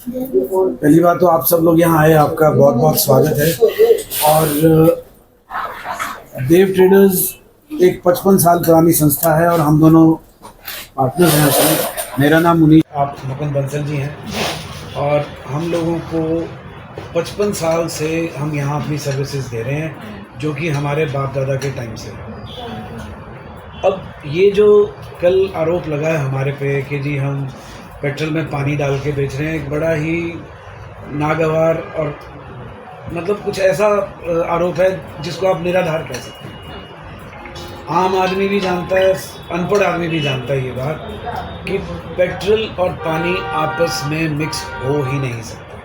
पहली बात तो आप सब लोग यहाँ आए, आपका बहुत बहुत स्वागत है। और देव ट्रेडर्स एक 55 साल पुरानी संस्था है और हम दोनों पार्टनर हैं उसमें। मेरा नाम मुनीश, आप मुकुंद बंसल जी हैं और हम लोगों को 55 साल से हम यहाँ अपनी सर्विसेज दे रहे हैं, जो कि हमारे बाप दादा के टाइम से। अब ये जो कल आरोप लगा है हमारे पे कि जी हम पेट्रोल में पानी डाल के बेच रहे हैं, एक बड़ा ही नागवार और मतलब कुछ ऐसा आरोप है जिसको आप निराधार कह सकते हैं। आम आदमी भी जानता है, अनपढ़ आदमी भी जानता है ये बात कि पेट्रोल और पानी आपस में मिक्स हो ही नहीं सकता,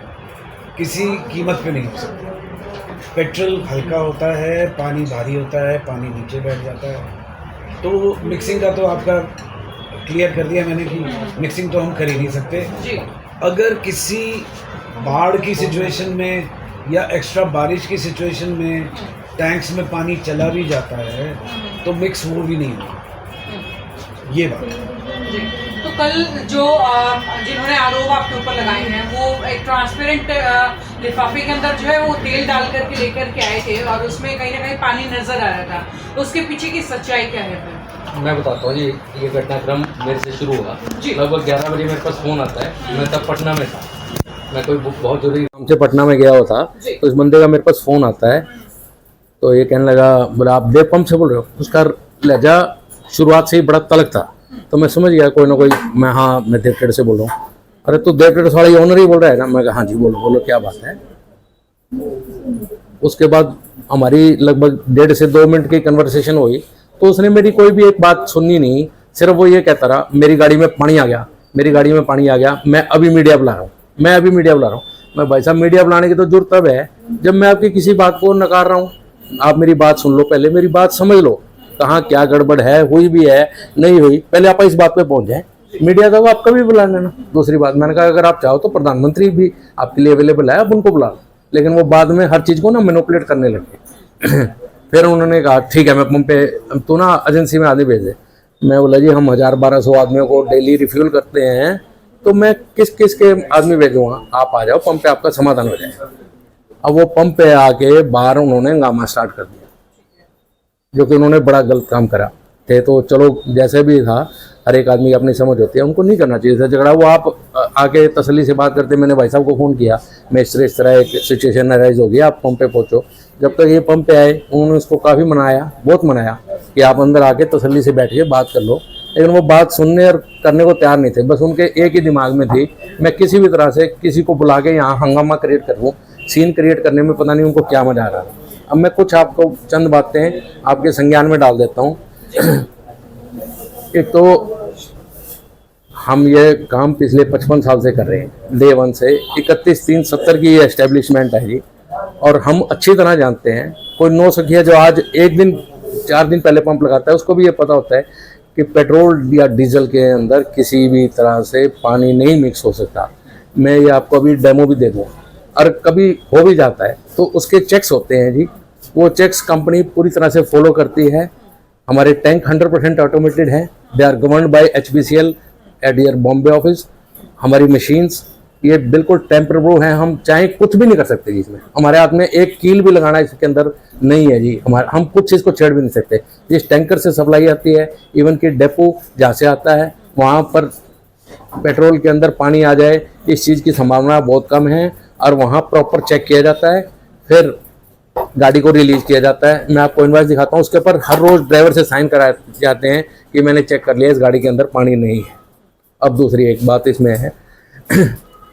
किसी कीमत पे नहीं हो सकता। पेट्रोल हल्का होता है, पानी भारी होता है, पानी नीचे बैठ जाता है। तो मिक्सिंग का तो आपका क्लियर कर दिया मैंने कि मिक्सिंग तो हम कर ही नहीं सकते। अगर किसी बाढ़ की सिचुएशन में या एक्स्ट्रा बारिश की सिचुएशन में टैंक्स में पानी चला भी जाता है तो मिक्स वो भी नहीं होता, ये बात। तो कल जो जिन्होंने आरोप आपके ऊपर लगाए हैं वो एक ट्रांसपेरेंट लिफाफे के अंदर जो है वो तेल डाल करके लेकर के आए थे और उसमें कहीं ना कहीं पानी नजर आ रहा था, तो उसके पीछे की सच्चाई क्या है फिर? मैं बताता हूँ जी। ये घटनाक्रम मेरे से शुरू हुआ लगभग 11 बजे मेरे पास फ़ोन आता है। मैं तब पटना में था, मैं कोई बहुत जरूरी काम से पटना में गया हुआ था। तो इस बंदे का मेरे पास फ़ोन आता है, तो ये कहने लगा, बोला आप देव पंप से बोल रहे हो? उसका लहजा शुरुआत से ही बड़ा तलक था, तो मैं समझ गया कोई ना कोई। मैं देव ट्रेडर्स से बोल रहा हूँ। अरे तो देव ट्रेडर्स वाला ओनर ही बोल रहा है ना? मैं कहा हाँ जी, बोलो बोलो क्या बात है। उसके बाद हमारी लगभग 1.5 से 2 मिनट की कन्वर्सेशन हुई, तो उसने मेरी कोई भी एक बात सुननी नहीं, सिर्फ वो ये कहता रहा मेरी गाड़ी में पानी आ गया, मेरी गाड़ी में पानी आ गया, मैं अभी मीडिया बुला रहा हूँ, मैं अभी मीडिया बुला रहा हूँ। मैं भाई साहब, मीडिया बुलाने की तो जरूरत तब है जब मैं आपकी किसी बात को नकार रहा हूँ। आप मेरी बात सुन लो, पहले मेरी बात समझ लो, कहाँ क्या गड़बड़ है, हुई भी है नहीं हुई, पहले आप इस बात पे पहुंच जाए। मीडिया तो आप कभी बुला लेना। दूसरी बात मैंने कहा, अगर आप चाहो तो प्रधानमंत्री भी आपके लिए अवेलेबल है, आप उनको बुला लो। लेकिन वो बाद में हर चीज़ को ना मैनिपुलेट करने लगे। फिर उन्होंने कहा ठीक है, मैं पंप पे तो ना एजेंसी में आदमी भेज दे। मैं बोला जी हम 1000-1200 आदमियों को डेली रिफ्यूल करते हैं, तो मैं किस किस के आदमी भेजूँगा? आप आ जाओ पंप पे, आपका समाधान हो जाएगा। अब वो पंप पे आके बाहर उन्होंने हंगामा स्टार्ट कर दिया, जो कि उन्होंने बड़ा गलत काम करा थे। तो चलो जैसे भी था, हर एक आदमी की अपनी समझ होती है, उनको नहीं करना चाहिए था झगड़ा। वो आप आके तसल्ली से बात करते। मैंने भाई साहब को फ़ोन किया, मैं इस तरह एक सिचुएशन अराइज हो गई, आप पंप पे पहुँचो। जब तक ये पंप पे आए उन्होंने उसको काफ़ी मनाया, बहुत मनाया कि आप अंदर आके तसल्ली से बैठ के बात कर लो। लेकिन वो बात सुनने और करने को तैयार नहीं थे। बस उनके एक ही दिमाग में थी, मैं किसी भी तरह से किसी को बुला के यहाँ हंगामा क्रिएट कर लूँ। सीन क्रिएट करने में पता नहीं उनको क्या मजा आ रहा था। अब मैं कुछ आपको चंद बातें आपके संज्ञान में डाल देता हूँ। एक तो हम ये काम पिछले 55 साल से कर रहे हैं, डे 1 से। 31/3/70 की ये एस्टेब्लिशमेंट है जी, और हम अच्छी तरह जानते हैं, कोई नौ सखिया जो आज 4 दिन पहले पंप लगाता है उसको भी ये पता होता है कि पेट्रोल या डीजल के अंदर किसी भी तरह से पानी नहीं मिक्स हो सकता। मैं ये आपको अभी डेमो भी दे दूँ। और कभी हो भी जाता है तो उसके चेक्स होते हैं जी, वो चेक्स कंपनी पूरी तरह से फॉलो करती है। हमारे टैंक 100% ऑटोमेटेड है, they are governed by HPCL at their Bombay office. हमारी मशीन्स ये बिल्कुल टेम्पर प्रूफ हैं, हम चाहे कुछ भी नहीं कर सकते जी इसमें। हमारे हाथ में एक कील भी लगाना इसके अंदर नहीं है जी। हम कुछ चीज़ को छेड़ भी नहीं सकते। जिस टैंकर से सप्लाई आती है, इवन कि डेपो जहाँ से आता है वहाँ पर पेट्रोल के अंदर पानी आ जाए, इस चीज़ की संभावना बहुत कम है। और वहाँ प्रॉपर चेक किया जाता है, फिर गाड़ी को रिलीज किया जाता है। मैं आपको इनवॉइस दिखाता हूँ, उसके ऊपर हर रोज़ ड्राइवर से साइन कराए जाते हैं कि मैंने चेक कर लिया इस गाड़ी के अंदर पानी नहीं है। अब दूसरी एक बात इसमें है,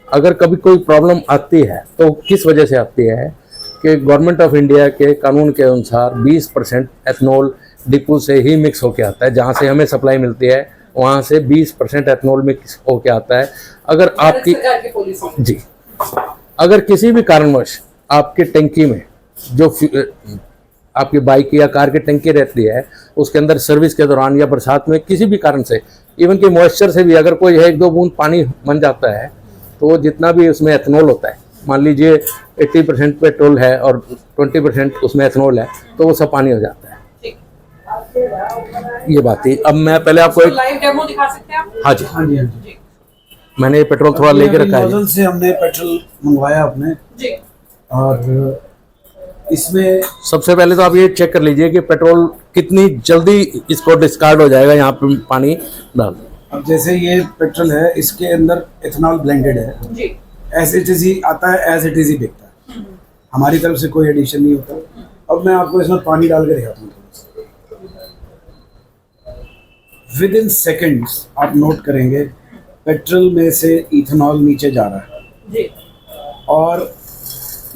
अगर कभी कोई प्रॉब्लम आती है तो किस वजह से आती है कि गवर्नमेंट ऑफ इंडिया के कानून के अनुसार 20% एथनॉल डिपो से ही मिक्स होके आता है। जहाँ से हमें सप्लाई मिलती है वहाँ से 20% एथनॉल मिक्स होके आता है। अगर आपकी जी, अगर किसी भी कारणवश आपकी टंकी में जो आपकी बाइक या कार की टंकी रहती है, उसके अंदर सर्विस के दौरान या बरसात में किसी भी कारण से, इवन कि मॉइस्चर से भी अगर कोई 1-2 बूंद पानी बन जाता है, तो जितना भी उसमें एथनॉल होता है, मान लीजिए 80% पेट्रोल है और 20% उसमें एथनॉल है, तो वो सब पानी हो जाता है। ये बात थी। अब मैं पहले आपको एक लाइव डेमो दिखा सकते हैं आप? हाँ जी। मैंने ये पेट्रोल थोड़ा लेके रखा है। नोजल से हमने पेट्रोल मंगवाया अपने, जी और इसमें सबसे पहले तो आप ये चेक कर लीजिए कि पेट्रोल कितनी जल्दी इसको डिस्कार्ड हो जाएगा यहाँ पे पानी डाल। अब जैसे ये पेट्रोल है, इसके अंदर इथेनॉल ब्लेंडेड है, जी एज इट इज ही आता है, एज इट इज ही बिकता है, हमारी तरफ से कोई एडिशन नहीं होता। अब मैं आपको इसमें पानी डाल के दिखाता हूँ। विद इन सेकेंड्स आप नोट करेंगे पेट्रोल में से इथेनॉल नीचे जा रहा है, जी और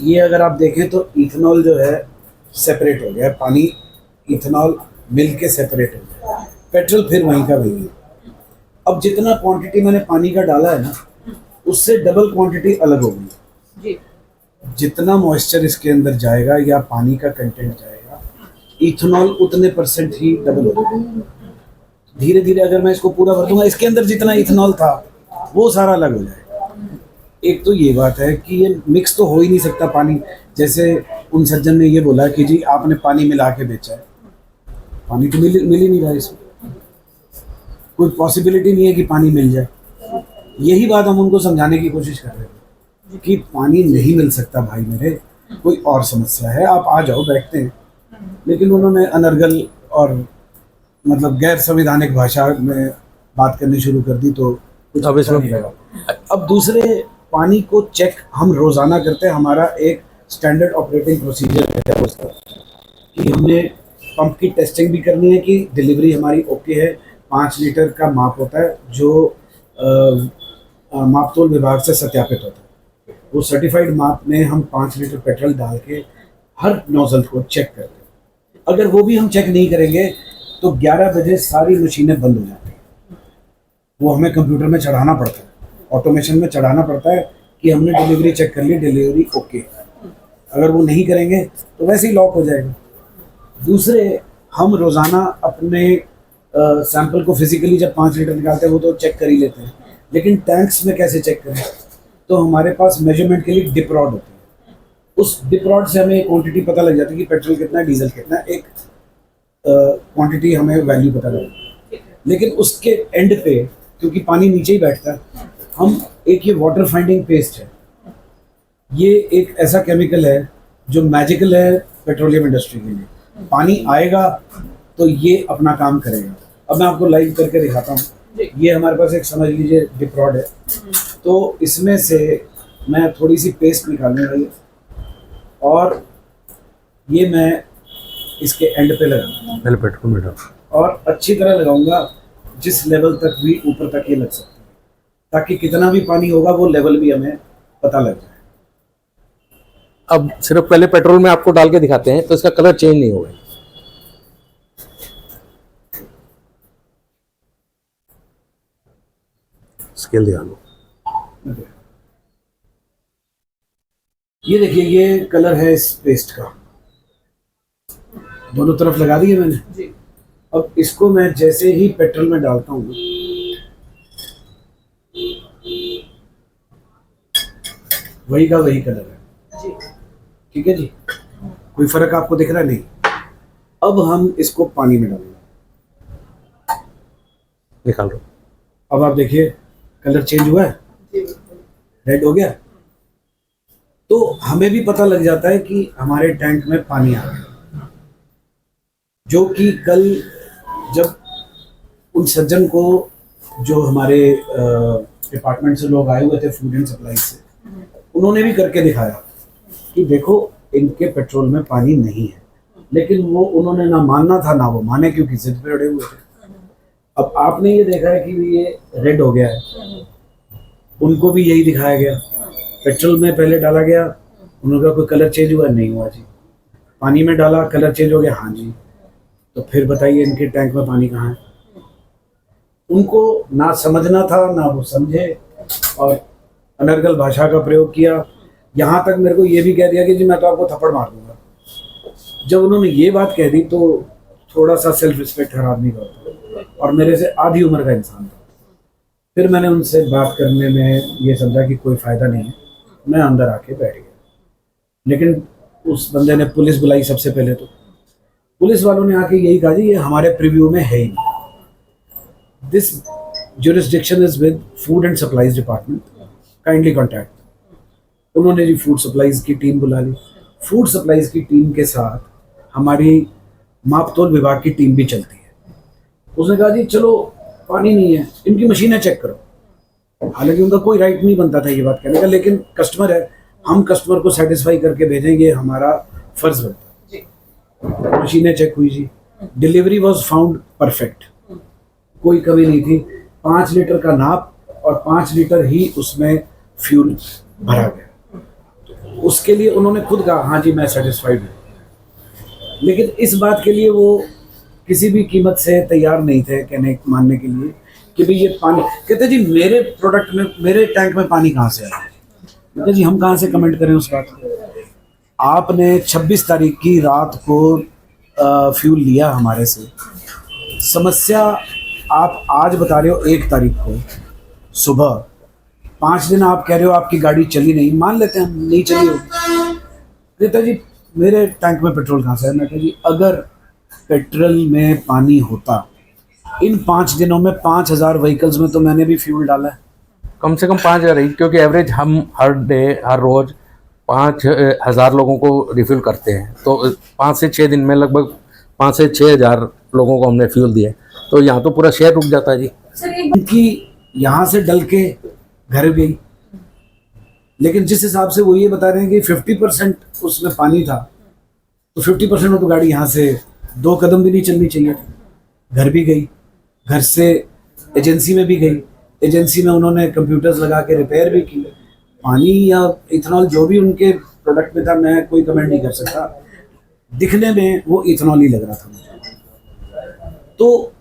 ये अगर आप देखें तो इथेनॉल जो है सेपरेट हो गया, पानी इथेनॉल मिल के सेपरेट हो गया, पेट्रोल फिर वहीं का वहीं है। अब जितना क्वांटिटी मैंने पानी का डाला है ना, उससे डबल क्वांटिटी अलग हो गई। जी जितना मॉइस्चर इसके अंदर जाएगा या पानी का कंटेंट जाएगा, इथेनॉल उतने परसेंट ही डबल हो जाएगा। धीरे धीरे अगर मैं इसको पूरा भर दूंगा, इसके अंदर जितना इथेनॉल था वो सारा अलग हो जाएगा। एक तो ये बात है कि ये मिक्स तो हो ही नहीं सकता पानी, जैसे उन सज्जन ने ये बोला कि जी आपने पानी मिला के बेचा है, पानी तो मिल ही नहीं रहा, इसमें कोई पॉसिबिलिटी नहीं है कि पानी मिल जाए। यही बात हम उनको समझाने की कोशिश कर रहे थे कि पानी नहीं मिल सकता भाई मेरे, कोई और समस्या है, आप आ जाओ बैठते हैं। लेकिन उन्होंने अनर्गल और मतलब गैर संवैधानिक भाषा में बात करनी शुरू कर दी, तो कुछ अब अच्छा नहीं लगा। अब दूसरे पानी को चेक हम रोज़ाना करते हैं, हमारा एक स्टैंडर्ड ऑपरेटिंग प्रोसीजर है उसका, कि हमने पंप की टेस्टिंग भी करनी है कि डिलीवरी हमारी ओके है। 5 लीटर का माप होता है जो मापतोल विभाग से सत्यापित होता है, वो सर्टिफाइड माप में हम 5 लीटर पेट्रोल डाल के हर नोजल को चेक करते हैं। अगर वो भी हम चेक नहीं करेंगे तो 11 बजे सारी मशीनें बंद हो जाती हैं। वो हमें कंप्यूटर में चढ़ाना पड़ता है, ऑटोमेशन में चढ़ाना पड़ता है कि हमने डिलीवरी चेक कर ली, डिलीवरी ओके। अगर वो नहीं करेंगे तो वैसे ही लॉक हो जाएगा। दूसरे, हम रोज़ाना अपने सैंपल को फिजिकली जब 5 लीटर निकालते हैं वो तो चेक कर ही लेते हैं, लेकिन टैंक्स में कैसे चेक करें? तो हमारे पास मेजरमेंट के लिए डिप रॉड होती है। उस डिप रॉड से हमें क्वांटिटी पता लग जाती है कि पेट्रोल कितना है, डीजल कितना है, एक क्वांटिटी हमें वैल्यू पता लगती है। लेकिन उसके एंड पे, क्योंकि पानी नीचे ही बैठता है, हम एक ये वाटर फाइंडिंग पेस्ट है, ये एक ऐसा केमिकल है जो मैजिकल है पेट्रोलियम इंडस्ट्री के लिए। पानी आएगा तो ये अपना काम करेगा। अब मैं आपको लाइव करके दिखाता हूँ। ये हमारे पास एक समझ लीजिए डिप रॉड है, तो इसमें से मैं थोड़ी सी पेस्ट निकालूंगा ये, और ये मैं इसके एंड पे लगाऊंगा, पहले पेट्रोल में डाल, और अच्छी तरह लगाऊंगा जिस लेवल तक भी ऊपर तक ये लग सकता है, ताकि कितना भी पानी होगा वो लेवल भी हमें पता लग जाए। अब सिर्फ पहले पेट्रोल में आपको डाल के दिखाते हैं तो इसका कलर चेंज नहीं होगा। स्केल दिखा लो। ये देखिए, ये कलर है इस पेस्ट का, दोनों तरफ लगा दिए मैंने जी अब इसको मैं जैसे ही पेट्रोल में डालता हूँ, वही का वही कलर है। जी ठीक है जी, कोई फर्क आपको दिख रहा है? नहीं। अब हम इसको पानी में डालेंगे, निकाल लो। अब आप देखिए कलर चेंज हुआ है, रेड हो गया। तो हमें भी पता लग जाता है कि हमारे टैंक में पानी आ गया, जो कि कल जब उन सज्जन को, जो हमारे डिपार्टमेंट से लोग आए हुए थे फूड एंड सप्लाई से, उन्होंने भी करके दिखाया कि देखो इनके पेट्रोल में पानी नहीं है, लेकिन वो उन्होंने ना मानना था ना वो माने, क्योंकि जिद पे अड़े हुए थे। अब आपने ये देखा है कि ये रेड हो गया है, उनको भी यही दिखाया गया। पेट्रोल में पहले डाला गया, उनका कोई कलर चेंज हुआ? नहीं हुआ जी। पानी में डाला, कलर चेंज हो गया? हाँ जी। तो फिर बताइए इनके टैंक में पानी कहाँ है? उनको ना समझना था, ना वो समझे, और अनर्गल भाषा का प्रयोग किया। यहाँ तक मेरे को ये भी कह दिया कि जी मैं तो आपको थप्पड़ मार दूंगा। जब उन्होंने ये बात कह दी तो थोड़ा सा सेल्फ रिस्पेक्ट हर आदमी का होता है, और मेरे से आधी उम्र का इंसान था। फिर मैंने उनसे बात करने में ये समझा कि कोई फ़ायदा नहीं है, मैं अंदर आके बैठ गया। लेकिन उस बंदे ने पुलिस बुलाई। सबसे पहले तो पुलिस वालों ने आके यही कहा, जी ये हमारे प्रीव्यू में है ही नहीं, this jurisdiction is with Food and Supplies Department. Kindly contact. उन्होंने जी फूड सप्लाईज की टीम बुला ली। फूड सप्लाईज की टीम के साथ हमारी मापतोल विभाग की टीम भी चलती है। उसने कहा जी चलो पानी नहीं है, इनकी मशीनें चेक करो। हालांकि उनका कोई राइट नहीं बनता था ये बात कहने का, लेकिन कस्टमर है, हम कस्टमर को सेटिस्फाई करके भेजेंगे, हमारा फर्ज बनता है। मशीनें चेक हुई जी, डिलीवरी वॉज फाउंड परफेक्ट, कोई कमी नहीं थी। 5 लीटर का नाप और 5 लीटर ही उसमें फ्यूल भरा गया। उसके लिए उन्होंने खुद कहा हाँ जी मैं सेटिस्फाइड हूँ, लेकिन इस बात के लिए वो किसी भी कीमत से तैयार नहीं थे कहने मानने के लिए कि भाई ये पानी, कहते जी मेरे प्रोडक्ट में, मेरे टैंक में पानी कहाँ से आया। कहते जी हम कहाँ से कमेंट करें उस बात को। आपने 26 तारीख की रात को फ्यूल लिया हमारे से, समस्या आप आज बता रहे हो 1 तारीख को सुबह, 5 दिन आप कह रहे हो आपकी गाड़ी चली नहीं, मान लेते हैं हम नहीं चली होगी। कहता जी मेरे टैंक में पेट्रोल कहाँ से है। मैं कहा जी अगर पेट्रोल में पानी होता, इन 5 दिनों में 5000 व्हीकल्स में तो मैंने भी फ्यूल डाला है। कम से कम 5000 ही, क्योंकि एवरेज हम हर रोज 5000 लोगों को रिफ्यूल करते हैं, तो 5 से 6 दिन में लगभग 5 से 6000 लोगों को हमने फ्यूल दिया, तो यहाँ तो पूरा शहर रुक जाता है जी। उनकी यहाँ से डल के घर गई, लेकिन जिस हिसाब से वो ये बता रहे हैं कि 50% उसमें पानी था, तो 50% में तो गाड़ी यहाँ से 2 कदम भी नहीं चलनी चाहिए थी। घर भी गई, घर से एजेंसी में भी गई, एजेंसी में उन्होंने कंप्यूटर्स लगा के रिपेयर भी की। पानी या इथेनॉल जो भी उनके प्रोडक्ट में था, मैं कोई कमेंट नहीं कर सकता, दिखने में वो इथेनॉल ही लग रहा था मुझे। तो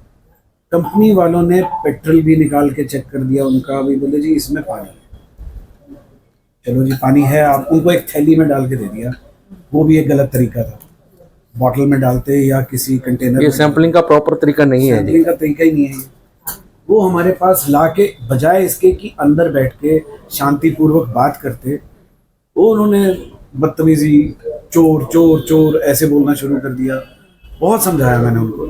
कंपनी वालों ने पेट्रोल भी निकाल के चेक कर दिया उनका, भी बोले जी इसमें पानी है। चलो जी पानी है, आप उनको एक थैली में डाल के दे दिया, वो भी एक गलत तरीका था। बॉटल में डालते या किसी कंटेनर, ये सैंपलिंग का प्रॉपर तरीका नहीं है, सैंपलिंग का तरीका ही नहीं है ये। वो हमारे पास ला के बजाय इसके कि अंदर बैठ के शांतिपूर्वक बात करते, वो उन्होंने बदतमीजी, चोर चोर चोर ऐसे बोलना शुरू कर दिया। बहुत समझाया मैंने उनको,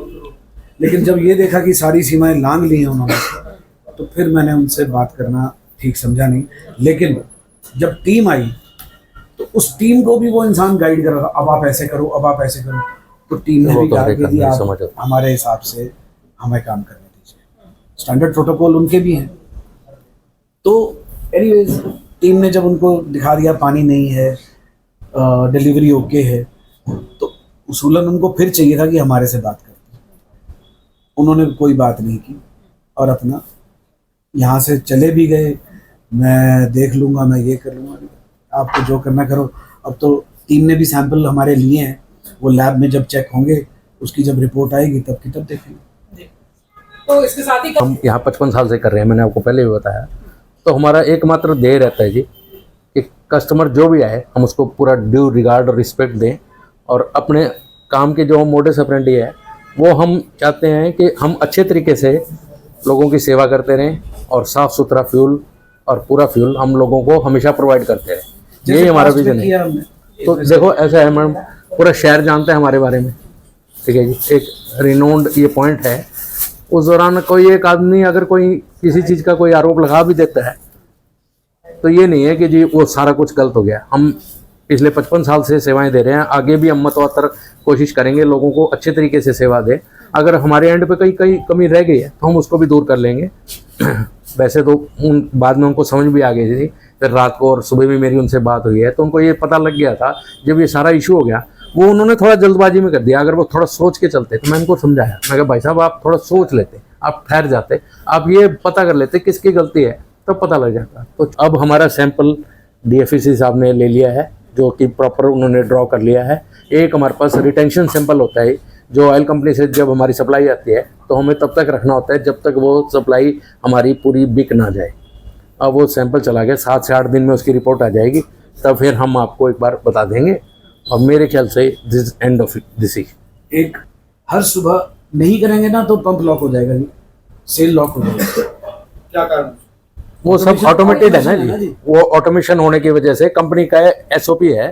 लेकिन जब ये देखा कि सारी सीमाएं लांघ ली हैं उन्होंने, तो फिर मैंने उनसे बात करना ठीक समझा नहीं। लेकिन जब टीम आई तो उस टीम को भी वो इंसान गाइड कर रहा था, अब आप ऐसे करो, अब आप ऐसे करो। तो टीम ने भी कहा कि जी आप हमारे हिसाब से हमें काम करने दीजिए, स्टैंडर्ड प्रोटोकॉल उनके भी हैं। तो एनीवेज टीम ने जब उनको दिखा दिया पानी नहीं है, डिलीवरी ओके है, तो उसूलन उनको फिर चाहिए था कि हमारे से बात करें। उन्होंने कोई बात नहीं की और अपना यहाँ से चले भी गए। मैं देख लूँगा, मैं ये कर लूँगा, आपको जो करना करो। अब तो टीम ने भी सैंपल हमारे लिए हैं, वो लैब में जब चेक होंगे, उसकी जब रिपोर्ट आएगी तब की तब देखेंगे। तो इसके साथ ही हम यहाँ 55 साल से कर रहे हैं, मैंने आपको पहले भी बताया। तो हमारा एकमात्र ध्येय रहता है जी कि कस्टमर जो भी आए हम उसको पूरा ड्यू रिगार्ड और रिस्पेक्ट दें, और अपने काम के जो मोडस ऑपरेंडी है वो हम चाहते हैं कि हम अच्छे तरीके से लोगों की सेवा करते रहें, और साफ़ सुथरा फ्यूल और पूरा फ्यूल हम लोगों को हमेशा प्रोवाइड करते रहें। यही हमारा विजन है। तो देखो ऐसा है मैडम, पूरा शहर जानता है हमारे बारे में, ठीक है जी। एक रिनोन्ड ये पॉइंट है। उस दौरान कोई एक आदमी अगर कोई किसी चीज़ का कोई आरोप लगा भी देता है, तो ये नहीं है कि जी वो सारा कुछ गलत हो गया। हम पिछले 55 साल से सेवाएं दे रहे हैं, आगे भी हम मतवातर कोशिश करेंगे लोगों को अच्छे तरीके से सेवा दें। अगर हमारे एंड पे कहीं कमी रह गई है तो हम उसको भी दूर कर लेंगे। वैसे तो उन बाद में उनको समझ भी आ गई थी, फिर रात को और सुबह भी मेरी उनसे बात हुई है, तो उनको ये पता लग गया था जब ये सारा इशू हो गया। वो उन्होंने थोड़ा जल्दबाजी में कर दिया, अगर वो थोड़ा सोच के चलते तो मैं उनको समझाया, मैं कहा भाई साहब आप थोड़ा सोच लेते, आप ठहर जाते, आप ये पता कर लेते किसकी गलती है, तो पता लग जाता। तो अब हमारा सैंपल DFEC साहब ने ले लिया है, जो कि प्रॉपर उन्होंने ड्रॉ कर लिया है। एक हमारे पास रिटेंशन सैंपल होता है, जो ऑयल कंपनी से जब हमारी सप्लाई आती है तो हमें तब तक रखना होता है जब तक वो सप्लाई हमारी पूरी बिक ना जाए। अब वो सैंपल चला गया, 7 से 8 दिन में उसकी रिपोर्ट आ जाएगी, तब फिर हम आपको एक बार बता देंगे। और मेरे ख्याल से दिस एंड ऑफ दिस। एक हर सुबह नहीं करेंगे ना तो पंप लॉक हो जाएगा जी, सेल लॉक हो जाएगा। क्या कारण? वो सब ऑटोमेटेड है ना जी, वो ऑटोमेशन होने की वजह से कंपनी का SOP है,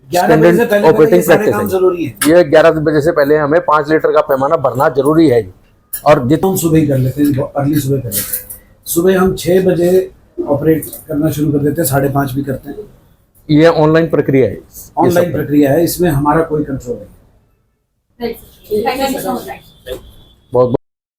स्टैंडर्ड ऑपरेटिंग प्रैक्टिस है। ये 11 बजे से पहले हमें 5 लीटर का पैमाना भरना जरूरी है जी। और जितना हम सुबह ही कर लेते हैं, अर्ली सुबह कर लेते हैं, सुबह हम 6 बजे ऑपरेट करना शुरू कर देते हैं, 5:30 भी करते हैं। ये ऑनलाइन प्रक्रिया है, ऑनलाइन प्रक्रिया है, इसमें हमारा कोई कंट्रोल नहीं। Thank you so much.